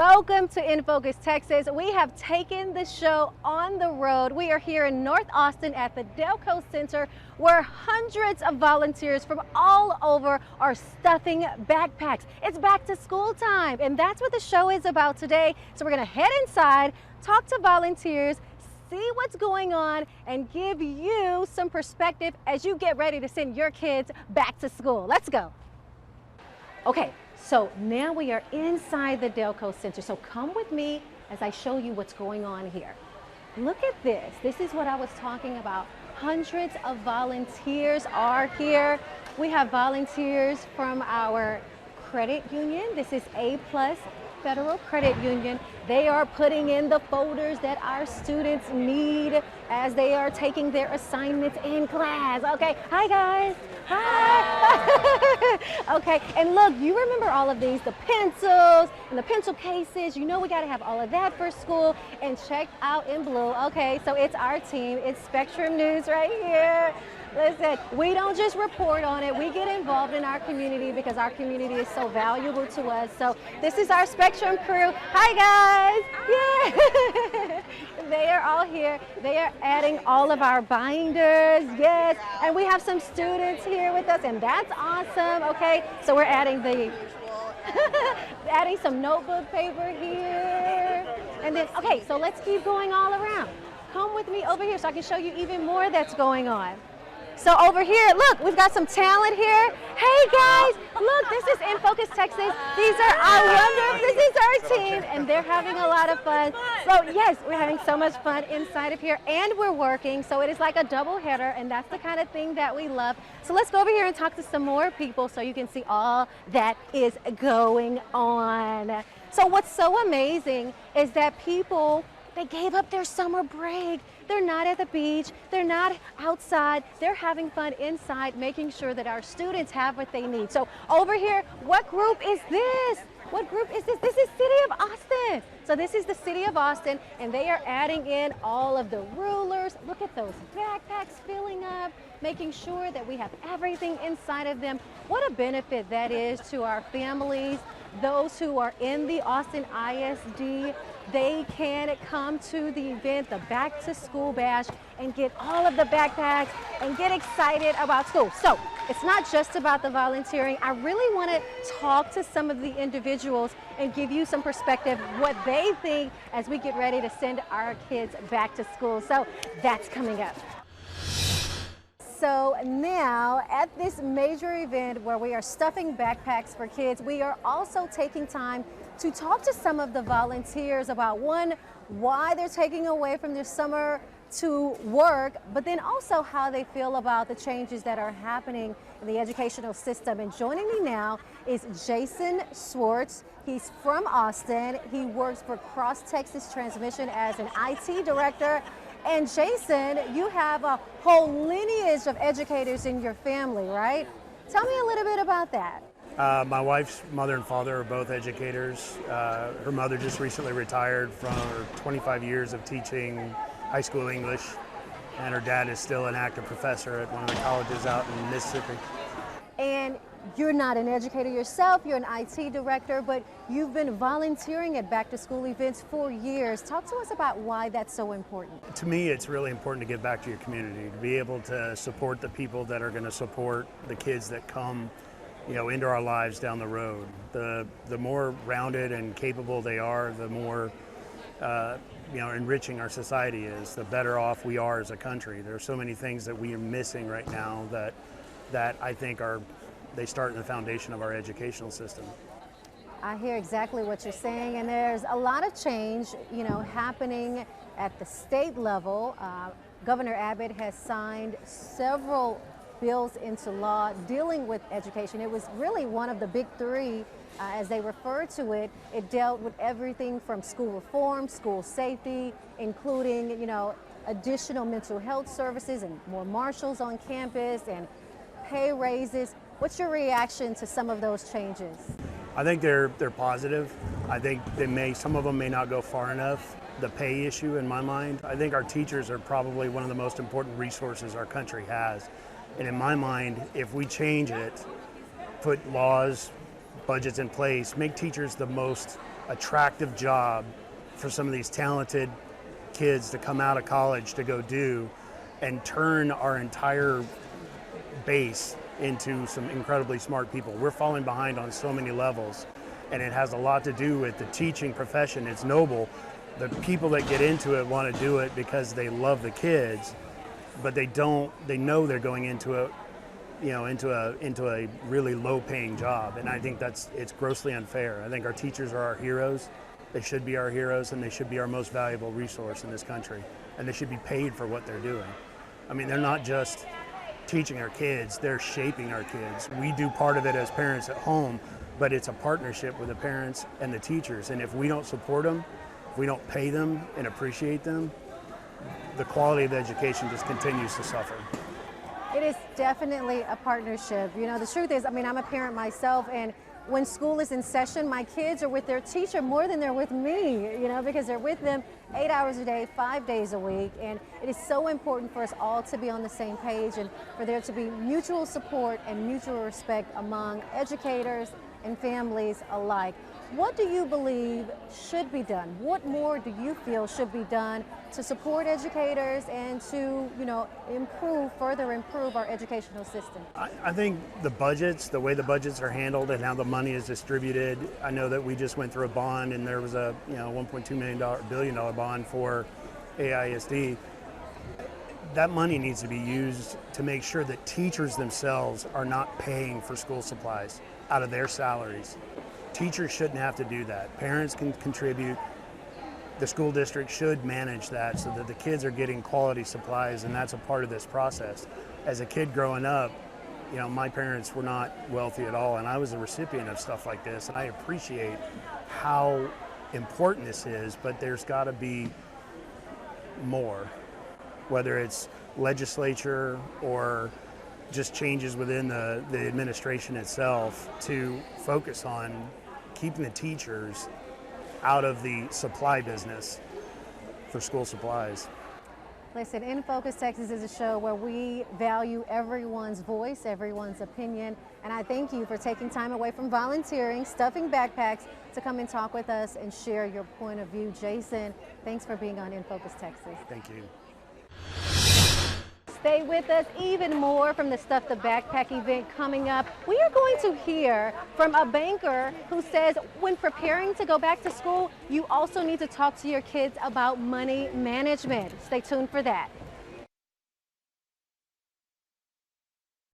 Welcome to In Focus, Texas. We have taken the show on the road. We are here in North Austin at the Delco Center, where hundreds of volunteers from all over are stuffing backpacks. It's back to school time, and that's what the show is about today. So we're gonna head inside, talk to volunteers, see what's going on, and give you some perspective as you get ready to send your kids back to school. Let's go. Okay, so now we are inside the Delco Center. So come with me as I show you what's going on here. Look at this. This is what I was talking about. Hundreds of volunteers are here. We have volunteers from our credit union. This is A+ Federal Credit Union. They are putting in the folders that our students need as they are taking their assignments in class. Okay, hi guys. Hi. Okay, and look, you remember all of these, the pencils and the pencil cases. You know we got to have all of that for school. And check out in blue. Okay, so it's our team. It's Spectrum News right here. Listen, we don't just report on it. We get involved in our community because our community is so valuable to us. So this is our Spectrum crew. Hi guys. Yeah. They are all here. They are adding all of our binders. Yes. And we have some students here with us, and that's awesome. Okay. So we're adding adding some notebook paper here. And then, okay, so let's keep going all around. Come with me over here so I can show you even more that's going on. So over here, look, we've got some talent here. Hey guys, look, this is In Focus, Texas. These are our wonderful, this is our team, and they're having a lot of fun. So yes, we're having so much fun inside of here, and we're working, so it is like a double header, and that's the kind of thing that we love. So let's go over here and talk to some more people so you can see all that is going on. So what's so amazing is that people, they gave up their summer break. They're not at the beach, they're not outside, they're having fun inside, making sure that our students have what they need. So over here, what group is this? What group is this? This is City of Austin. So this is the City of Austin, and they are adding in all of the rulers. Look at those backpacks filling up, making sure that we have everything inside of them. What a benefit that is to our families. Those who are in the Austin ISD, they can come to the event, the Back to School Bash, and get all of the backpacks and get excited about school. So it's not just about the volunteering. I really want to talk to some of the individuals and give you some perspective what they think as we get ready to send our kids back to school. So that's coming up. So now at this major event where we are stuffing backpacks for kids, we are also taking time to talk to some of the volunteers about why they're taking away from their summer to work, but then also how they feel about the changes that are happening in the educational system. And joining me now is Jason Swartz. He's from Austin. He works for Cross Texas Transmission as an IT director. And Jason, you have a whole lineage of educators in your family, right? Tell me a little bit about that. My wife's mother and father are both educators. Her mother just recently retired from her 25 years of teaching high school English, and her dad is still an active professor at one of the colleges out in Mississippi. And you're not an educator yourself, you're an IT director, but you've been volunteering at back to school events for years. Talk to us about why that's so important. To me, it's really important to give back to your community, to be able to support the people that are going to support the kids that come, into our lives down the road. The more rounded and capable they are, the more enriching our society is, the better off we are as a country. There are so many things that we are missing right now that I think they start in the foundation of our educational system. I hear exactly what you're saying, and there's a lot of change, happening at the state level. Governor Abbott has signed several bills into law dealing with education. It was really one of the big three, as they refer to it. It dealt with everything from school reform, school safety, including, additional mental health services and more marshals on campus and pay raises. What's your reaction to some of those changes? I think they're positive. I think some of them may not go far enough. The pay issue, in my mind, I think our teachers are probably one of the most important resources our country has. And in my mind, if we change it, put laws, budgets in place, make teachers the most attractive job for some of these talented kids to come out of college to go do and turn our entire base into some incredibly smart people. We're falling behind on so many levels, and it has a lot to do with the teaching profession. It's noble. The people that get into it want to do it because they love the kids, but they know they're going into a really low-paying job, and I think it's grossly unfair. I think our teachers are our heroes. They should be our heroes, and they should be our most valuable resource in this country, and they should be paid for what they're doing. I mean, they're not just teaching our kids, they're shaping our kids. We do part of it as parents at home, but it's a partnership with the parents and the teachers, and if we don't support them, if we don't pay them and appreciate them, the quality of education just continues to suffer. It is definitely a partnership. You know, the truth is, I mean, I'm a parent myself, and when school is in session, my kids are with their teacher more than they're with me, you know, because they're with them 8 hours a day, 5 days a week. And it is so important for us all to be on the same page and for there to be mutual support and mutual respect among educators and families alike. What do you believe should be done? What more do you feel should be done to support educators and to, you know, further improve our educational system? I think the way the budgets are handled and how the money is distributed. I know that we just went through a bond, and there was a $1.2 billion bond for AISD. That money needs to be used to make sure that teachers themselves are not paying for school supplies out of their salaries. Teachers shouldn't have to do that. Parents can contribute. The school district should manage that so that the kids are getting quality supplies, and that's a part of this process. As a kid growing up, you know, my parents were not wealthy at all, and I was a recipient of stuff like this, and I appreciate how important this is, but there's got to be more, whether it's legislature or just changes within the administration itself to focus on keeping the teachers out of the supply business for school supplies. Listen, In Focus Texas is a show where we value everyone's voice, everyone's opinion, and I thank you for taking time away from volunteering, stuffing backpacks, to come and talk with us and share your point of view. Jason, thanks for being on In Focus Texas. Thank you. Stay with us. Even more from the Stuff the Backpack event coming up. We are going to hear from a banker who says when preparing to go back to school, you also need to talk to your kids about money management. Stay tuned for that.